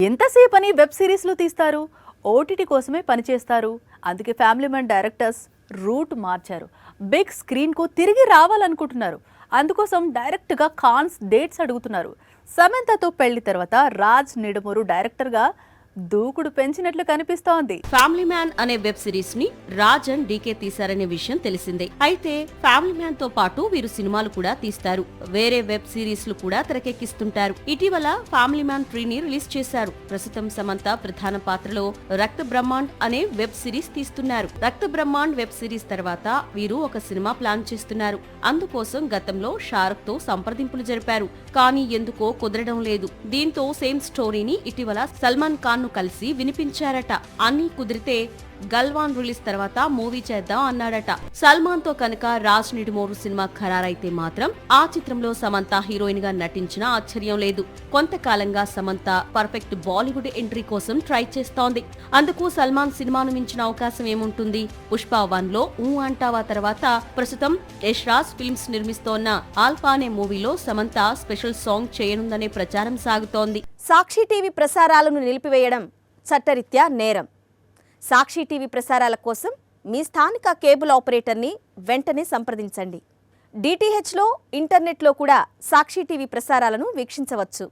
ఎంతసేపని web సిరీస్లు తీస్తారు, OTT కోసమే పనిచేస్తారు. అందుకే ఫ్యామిలీ మ్యాన్ డైరెక్టర్స్ రూట్ మార్చారు. బిగ్ స్క్రీన్కు తిరిగి రావాలనుకుంటున్నారు. అందుకోసం డైరెక్ట్గా ఖాన్స్ డేట్స్ అడుగుతున్నారు. సమంతతో పెళ్లి తర్వాత రాజ్ నిడుమూరు డైరెక్టర్గా దూకుడు పెంచినట్లు కనిపిస్తోంది. ఫ్యామిలీ మ్యాన్ అనే వెబ్ సిరీస్ ని రాజ్ అండ్ డీకే తీశారనే విషయం తెలిసిందే. అయితే ఫ్యామిలీ మ్యాన్ తో పాటు వీరు సినిమాలు కూడా తీస్తారు. వేరే వెబ్ సిరీస్ లు కూడా తెరకెక్కిస్తుంటారు. ఇటీవల ఫ్యామిలీ మ్యాన్ 3ని రిలీజ్ చేశారు. ప్రస్తుతం సమంత ప్రధాన పాత్రలో రక్త బ్రహ్మాండ్ అనే వెబ్ సిరీస్ తీస్తున్నారు. రక్త బ్రహ్మాండ్ వెబ్ సిరీస్ తర్వాత వీరు ఒక సినిమా ప్లాన్ చేస్తున్నారు. అందుకోసం గతంలో షారుఖ్ తో సంప్రదింపులు జరిపారు. కానీ ఎందుకో కుదరడం లేదు. దీంతో సేమ్ స్టోరీని ఇటీవల సల్మాన్ ఖాన్ కలిసి వినిపించారట. అన్నీ కుదిరితే గల్వాన్ రిలీజ్ తర్వాత మూవీ చేద్దాం అన్నాడట. సల్మాన్ తో కనుక రాజ్ నిడుమూరు సినిమా ఖరారైతే మాత్రం ఆ చిత్రంలో సమంత హీరోయిన్ గా నటించినా ఆశ్చర్యం లేదు. కొంతకాలంగా సమంత పర్ఫెక్ట్ బాలీవుడ్ ఎంట్రీ కోసం ట్రై చేస్తోంది. అందుకు సల్మాన్ సినిమాను మించిన అవకాశం ఏముంటుంది? పుష్ప 1లో అంటావా తర్వాత ప్రస్తుతం యష్ రాజ్ ఫిల్మ్స్ నిర్మిస్తోన్న ఆల్ఫా అనే మూవీలో సమంత స్పెషల్ సాంగ్ చేయనుందనే ప్రచారం సాగుతోంది. సాక్షి టీవీ ప్రసారాలను నిలిపివేయడం చట్టరీత్యా నేరం. సాక్షి టీవీ ప్రసారాల కోసం మీ స్థానిక కేబుల్ ఆపరేటర్ని వెంటనే సంప్రదించండి. డిటిహెచ్లో, ఇంటర్నెట్లో కూడా సాక్షి టీవీ ప్రసారాలను వీక్షించవచ్చు.